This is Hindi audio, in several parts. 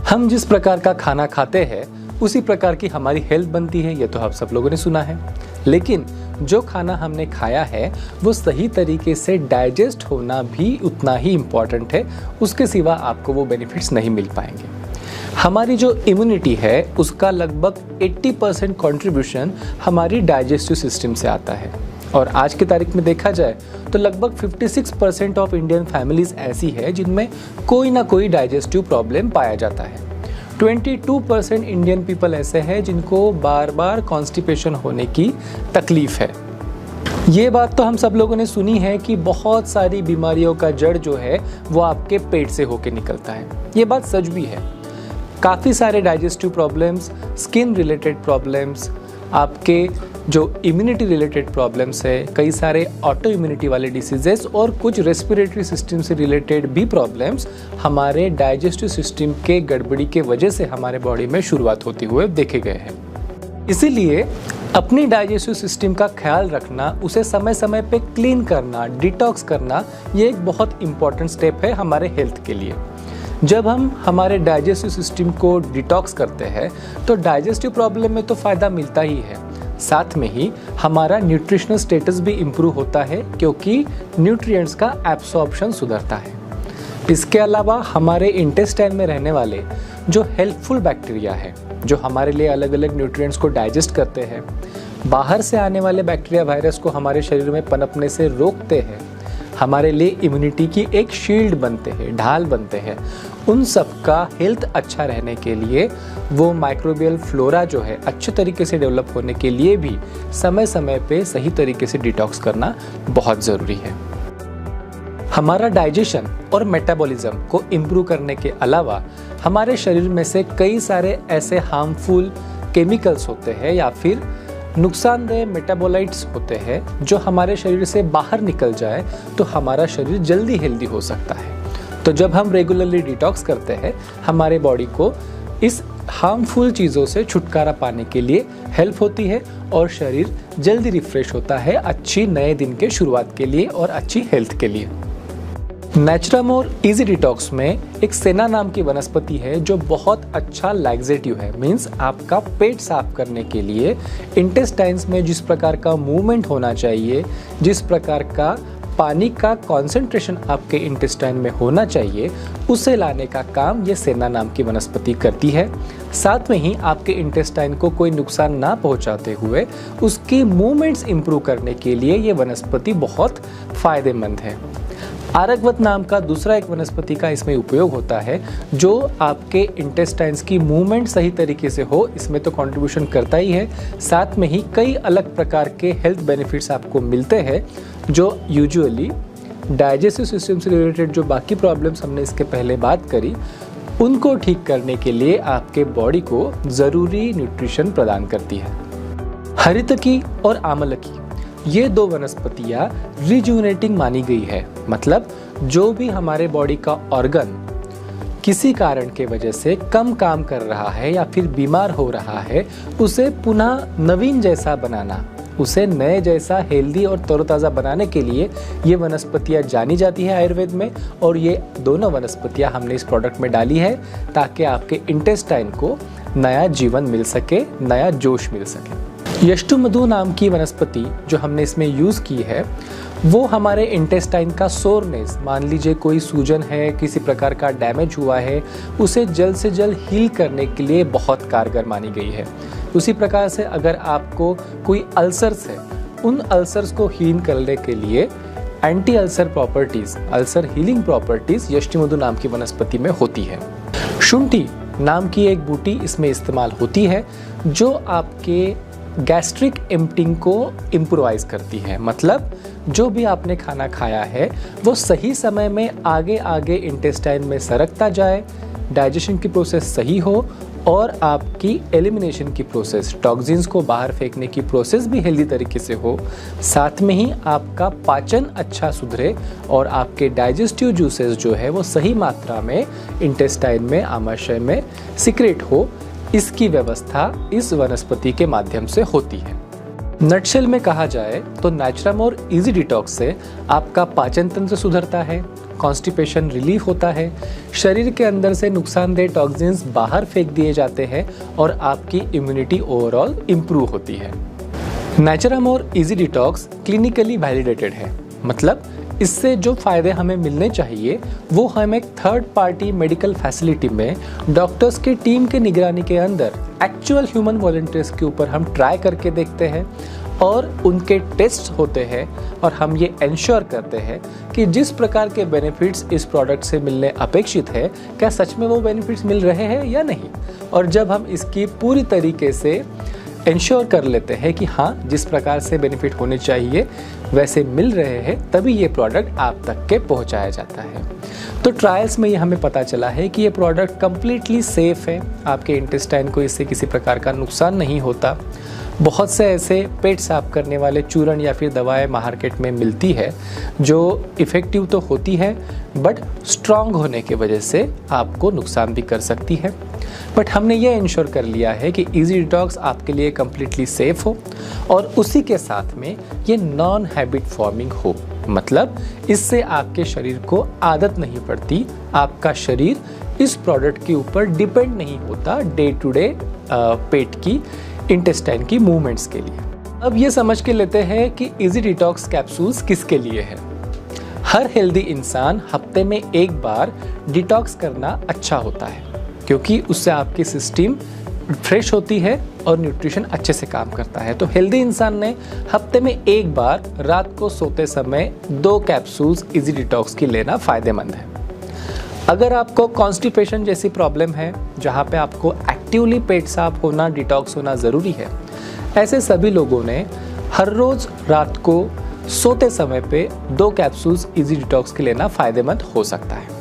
हम जिस प्रकार का खाना खाते हैं उसी प्रकार की हमारी हेल्थ बनती है, ये तो आप सब लोगों ने सुना है। लेकिन जो खाना हमने खाया है वो सही तरीके से डाइजेस्ट होना भी उतना ही इम्पॉर्टेंट है, उसके सिवा आपको वो बेनिफिट्स नहीं मिल पाएंगे। हमारी जो इम्यूनिटी है उसका लगभग 80% कंट्रीब्यूशन हमारी डाइजेस्टिव सिस्टम से आता है, और आज की तारीख में देखा जाए तो लगभग 56% ऑफ इंडियन फैमिलीज ऐसी है जिनमें कोई ना कोई डाइजेस्टिव प्रॉब्लम पाया जाता है। 22% इंडियन पीपल ऐसे हैं जिनको बार बार कॉन्स्टिपेशन होने की तकलीफ है। ये बात तो हम सब लोगों ने सुनी है कि बहुत सारी बीमारियों का जड़ जो है वो आपके पेट से होके निकलता है। ये बात सच भी है। काफ़ी सारे digestive problems, skin related problems, आपके जो इम्यूनिटी रिलेटेड प्रॉब्लम्स है, कई सारे ऑटो इम्यूनिटी वाले डिसीजेस और कुछ रेस्पिरेटरी सिस्टम से रिलेटेड भी प्रॉब्लम्स हमारे डाइजेस्टिव सिस्टम के गड़बड़ी के वजह से हमारे बॉडी में शुरुआत होते हुए देखे गए हैं। इसीलिए अपनी डाइजेस्टिव सिस्टम का ख्याल रखना, उसे समय समय पे क्लीन करना, डिटॉक्स करना, ये एक बहुत इंपॉर्टेंट स्टेप है हमारे हेल्थ के लिए। जब हम हमारे डाइजेस्टिव सिस्टम को डिटॉक्स करते हैं तो डाइजेस्टिव प्रॉब्लम में तो फ़ायदा मिलता ही है, साथ में ही हमारा न्यूट्रिशनल स्टेटस भी इम्प्रूव होता है क्योंकि न्यूट्रिएंट्स का एब्सॉर्प्शन सुधरता है। इसके अलावा हमारे इंटेस्टाइन में रहने वाले जो हेल्पफुल बैक्टीरिया है, जो हमारे लिए अलग अलग न्यूट्रिएंट्स को डाइजेस्ट करते हैं, बाहर से आने वाले बैक्टीरिया वायरस को हमारे शरीर में पनपने से रोकते हैं, हमारे लिए इम्यूनिटी की एक शील्ड बनते हैं, ढाल बनते हैं, उन सब का हेल्थ अच्छा रहने के लिए, वो माइक्रोबियल फ्लोरा जो है अच्छे तरीके से डेवलप होने के लिए भी समय समय पे सही तरीके से डिटॉक्स करना बहुत ज़रूरी है। हमारा डाइजेशन और मेटाबॉलिज्म को इम्प्रूव करने के अलावा हमारे शरीर में से कई सारे ऐसे हार्मफुल केमिकल्स होते हैं या फिर नुकसानदेह मेटाबोलाइट्स होते हैं जो हमारे शरीर से बाहर निकल जाए तो हमारा शरीर जल्दी हेल्दी हो सकता है। तो जब हम रेगुलरली डिटॉक्स करते हैं, हमारे बॉडी को इस हार्मफुल चीज़ों से छुटकारा पाने के लिए हेल्प होती है और शरीर जल्दी रिफ्रेश होता है अच्छी नए दिन के शुरुआत के लिए और अच्छी हेल्थ के लिए। नेचुरामोर इजी डिटॉक्स में एक सेना नाम की वनस्पति है जो बहुत अच्छा लैक्सेटिव है, मीन्स आपका पेट साफ करने के लिए इंटेस्टाइन्स में जिस प्रकार का मूवमेंट होना चाहिए, जिस प्रकार का पानी का कॉन्सेंट्रेशन आपके इंटेस्टाइन में होना चाहिए, उसे लाने का काम ये सेना नाम की वनस्पति करती है। साथ में ही आपके इंटेस्टाइन को कोई नुकसान ना पहुंचाते हुए उसकी मूवमेंट्स इंप्रूव करने के लिए ये वनस्पति बहुत फायदेमंद है। आरगवत नाम का दूसरा एक वनस्पति का इसमें उपयोग होता है जो आपके इंटेस्टाइन्स की मूवमेंट सही तरीके से हो, इसमें तो कंट्रीब्यूशन करता ही है, साथ में ही कई अलग प्रकार के हेल्थ बेनिफिट्स आपको मिलते हैं जो यूजुअली डाइजेस्टिव सिस्टम से रिलेटेड जो बाकी प्रॉब्लम्स हमने इसके पहले बात करी उनको ठीक करने के लिए आपके बॉडी को ज़रूरी न्यूट्रिशन प्रदान करती है। हरितकी और आमलकी ये दो वनस्पतियाँ रिजुनेटिंग मानी गई है, मतलब जो भी हमारे बॉडी का ऑर्गन किसी कारण के वजह से कम काम कर रहा है या फिर बीमार हो रहा है, उसे पुनः नवीन जैसा बनाना, उसे नए जैसा हेल्दी और तरोताज़ा बनाने के लिए ये वनस्पतियाँ जानी जाती है आयुर्वेद में। और ये दोनों वनस्पतियाँ हमने इस प्रोडक्ट में डाली है ताकि आपके इंटेस्टाइन को नया जीवन मिल सके, नया जोश मिल सके। यष्टुमधु नाम की वनस्पति जो हमने इसमें यूज़ की है वो हमारे इंटेस्टाइन का सोरनेस, मान लीजिए कोई सूजन है, किसी प्रकार का डैमेज हुआ है, उसे जल्द से जल्द हील करने के लिए बहुत कारगर मानी गई है। उसी प्रकार से अगर आपको कोई अल्सर्स है, उन अल्सर्स को हील करने के लिए anti ulcer properties, ulcer healing properties यष्टुमधु नाम की वनस्पति में होती है। शुंठी नाम की एक बूटी इसमें इस्तेमाल होती है जो आपके गैस्ट्रिक एम्प्टिंग को इम्प्रोवाइज करती है, मतलब जो भी आपने खाना खाया है वो सही समय में आगे आगे इंटेस्टाइन में सरकता जाए, डाइजेशन की प्रोसेस सही हो और आपकी एलिमिनेशन की प्रोसेस, टॉक्सिन्स को बाहर फेंकने की प्रोसेस भी हेल्दी तरीके से हो, साथ में ही आपका पाचन अच्छा सुधरे और आपके डाइजेस्टिव जूसेस जो है वो सही मात्रा में इंटेस्टाइन में, आमाशय में सिक्रेट हो, इसकी व्यवस्था इस वनस्पति के माध्यम से होती है। नटशेल में कहा जाए तो नेचुरामोर इजी डिटॉक्स से आपका पाचन तंत्र सुधरता है, कॉन्स्टिपेशन रिलीफ होता है, शरीर के अंदर से नुकसानदेह टॉक्सिन्स बाहर फेंक दिए जाते हैं और आपकी इम्यूनिटी ओवरऑल इम्प्रूव होती है। नेचुरामोर इजी डिटॉक्स क्लिनिकली वैलिडेटेड है, मतलब इससे जो फ़ायदे हमें मिलने चाहिए वो हम एक थर्ड पार्टी मेडिकल फैसिलिटी में डॉक्टर्स की टीम के निगरानी के अंदर एक्चुअल ह्यूमन वॉलंटियर्स के ऊपर हम ट्राई करके देखते हैं और उनके टेस्ट होते हैं और हम ये इंश्योर करते हैं कि जिस प्रकार के बेनिफिट्स इस प्रोडक्ट से मिलने अपेक्षित है क्या सच में वो बेनिफिट्स मिल रहे हैं या नहीं। और जब हम इसकी पूरी तरीके से इंश्योर कर लेते हैं कि हाँ जिस प्रकार से बेनिफिट होने चाहिए वैसे मिल रहे हैं, तभी ये प्रोडक्ट आप तक के पहुंचाया जाता है। तो ट्रायल्स में ये हमें पता चला है कि ये प्रोडक्ट कम्प्लीटली सेफ़ है, आपके इंटेस्टाइन को इससे किसी प्रकार का नुकसान नहीं होता। बहुत से ऐसे पेट साफ करने वाले चूर्ण या फिर दवाएं मार्केट में मिलती है जो इफ़ेक्टिव तो होती है बट स्ट्रॉन्ग होने की वजह से आपको नुकसान भी कर सकती है। बट हमने ये इंश्योर कर लिया है कि इजी डिटॉक्स आपके लिए कम्प्लीटली सेफ़ हो और उसी के साथ में ये नॉन हैबिट फॉर्मिंग हो, मतलब इससे आपके शरीर को आदत नहीं पड़ती, आपका शरीर इस प्रोडक्ट के ऊपर डिपेंड नहीं होता डे टू डे पेट की इंटेस्टाइन की मूवमेंट्स के लिए। अब ये समझ के लेते हैं कि इजी डिटॉक्स कैप्सूल्स किसके लिए है। हर हेल्दी इंसान हफ्ते में एक बार डिटॉक्स करना अच्छा होता है क्योंकि उससे आपकी सिस्टम फ्रेश होती है और न्यूट्रिशन अच्छे से काम करता है। तो हेल्दी इंसान ने हफ्ते में एक बार रात को सोते समय 2 कैप्सूल्स इजी डिटॉक्स की लेना फ़ायदेमंद है। अगर आपको कॉन्स्टिपेशन जैसी प्रॉब्लम है जहाँ पे आपको एक्टिवली पेट साफ होना, डिटॉक्स होना ज़रूरी है, ऐसे सभी लोगों ने हर रोज़ रात को सोते समय पे 2 कैप्सूल्स इजी डिटॉक्स के लेना फ़ायदेमंद हो सकता है।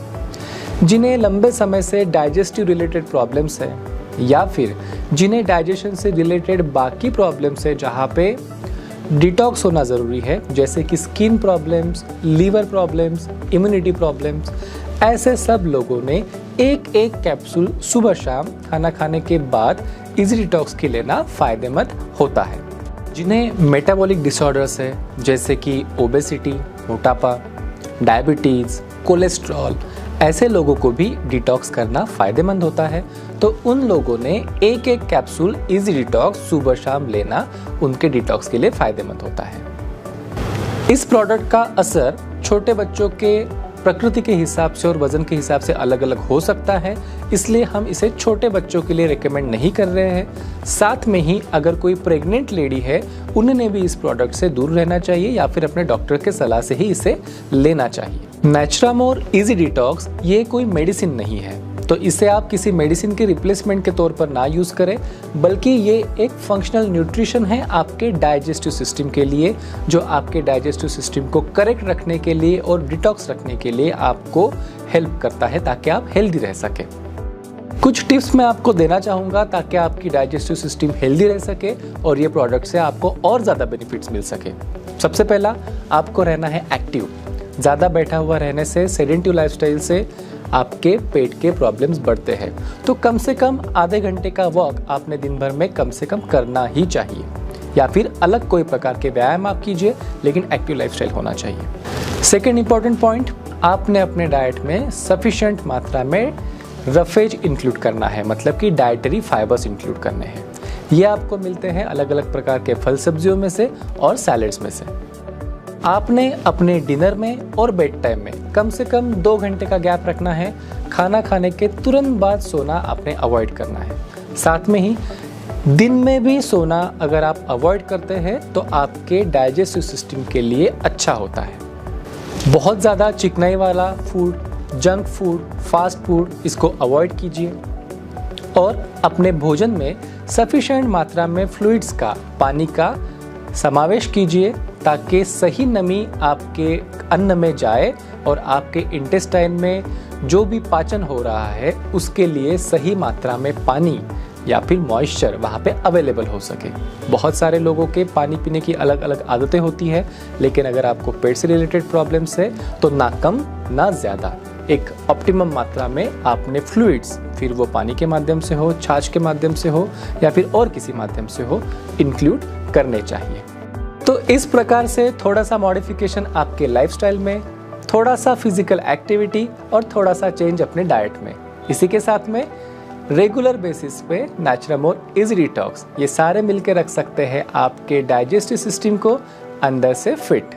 जिन्हें लंबे समय से डाइजेस्टिव रिलेटेड प्रॉब्लम्स है या फिर जिन्हें डाइजेशन से रिलेटेड बाकी प्रॉब्लम्स है जहाँ पे डिटॉक्स होना ज़रूरी है, जैसे कि skin problems, liver problems, immunity problems, ऐसे सब लोगों ने एक कैप्सूल सुबह शाम खाना खाने के बाद इजी डिटॉक्स की लेना फ़ायदेमंद होता है। जिन्हें मेटाबॉलिक डिसऑर्डर्स है जैसे कि ओबेसिटी, मोटापा, डायबिटीज़, कोलेस्ट्रॉल, ऐसे लोगों को भी डिटॉक्स करना फ़ायदेमंद होता है। तो उन लोगों ने एक कैप्सूल इजी डिटॉक्स सुबह शाम लेना उनके डिटॉक्स के लिए फ़ायदेमंद होता है। इस प्रोडक्ट का असर छोटे बच्चों के प्रकृति के हिसाब से और वज़न के हिसाब से अलग अलग हो सकता है, इसलिए हम इसे छोटे बच्चों के लिए रेकमेंड नहीं कर रहे हैं। साथ में ही अगर कोई प्रेग्नेंट लेडी है उन्हें भी इस प्रोडक्ट से दूर रहना चाहिए या फिर अपने डॉक्टर के सलाह से ही इसे लेना चाहिए। नेचुरामोर इजी डिटॉक्स ये कोई मेडिसिन नहीं है, तो इसे आप किसी मेडिसिन के रिप्लेसमेंट के तौर पर ना यूज़ करें, बल्कि ये एक फंक्शनल न्यूट्रिशन है आपके डाइजेस्टिव सिस्टम के लिए, जो आपके डाइजेस्टिव सिस्टम को करेक्ट रखने के लिए और डिटॉक्स रखने के लिए आपको हेल्प करता है ताकि आप हेल्दी रह सकें। कुछ टिप्स मैं आपको देना चाहूँगा ताकि आपकी डाइजेस्टिव सिस्टम हेल्दी रह सके और ये प्रोडक्ट से आपको और ज़्यादा बेनिफिट्स मिल सके। सबसे पहला, आपको रहना है एक्टिव। ज़्यादा बैठा हुआ रहने से, सेडेंटिव लाइफस्टाइल से आपके पेट के प्रॉब्लम्स बढ़ते हैं, तो कम से कम आधे घंटे का वॉक आपने दिन भर में कम से कम करना ही चाहिए, या फिर अलग कोई प्रकार के व्यायाम आप कीजिए लेकिन एक्टिव लाइफस्टाइल होना चाहिए। सेकेंड इंपॉर्टेंट पॉइंट, आपने अपने डाइट में सफिशिएंट मात्रा में रफेज इंक्लूड करना है, मतलब कि डाइटरी फाइबर्स इंक्लूड करने हैं। ये आपको मिलते हैं अलग अलग प्रकार के फल सब्जियों में से और सैलेड्स में से। आपने अपने डिनर में और बेड टाइम में कम से कम 2 घंटे का गैप रखना है। खाना खाने के तुरंत बाद सोना आपने अवॉइड करना है। साथ में ही दिन में भी सोना अगर आप अवॉइड करते हैं तो आपके डाइजेस्टिव सिस्टम के लिए अच्छा होता है। बहुत ज़्यादा चिकनाई वाला food, junk food, fast food, इसको अवॉइड कीजिए और अपने भोजन में सफिशिएंट मात्रा में फ्लूइड्स का, पानी का समावेश कीजिए ताकि सही नमी आपके अन्न में जाए और आपके इंटेस्टाइन में जो भी पाचन हो रहा है उसके लिए सही मात्रा में पानी या फिर मॉइस्चर वहाँ पे अवेलेबल हो सके। बहुत सारे लोगों के पानी पीने की अलग अलग आदतें होती है, लेकिन अगर आपको पेट से रिलेटेड प्रॉब्लम्स है तो ना कम ना ज़्यादा एक ऑप्टिमम मात्रा में आपने फ्लूइड्स, फिर वो पानी के माध्यम से हो, छाछ के माध्यम से हो या फिर और किसी माध्यम से हो, इंक्लूड करने चाहिए। तो इस प्रकार से थोड़ा सा मॉडिफिकेशन आपके लाइफस्टाइल में, थोड़ा सा फिजिकल एक्टिविटी और थोड़ा सा चेंज अपने डाइट में, इसी के साथ में रेगुलर बेसिस पे नेचुरामोर इजी डिटॉक्स, ये सारे मिलकर रख सकते हैं आपके डाइजेस्टिव सिस्टम को अंदर से फिट।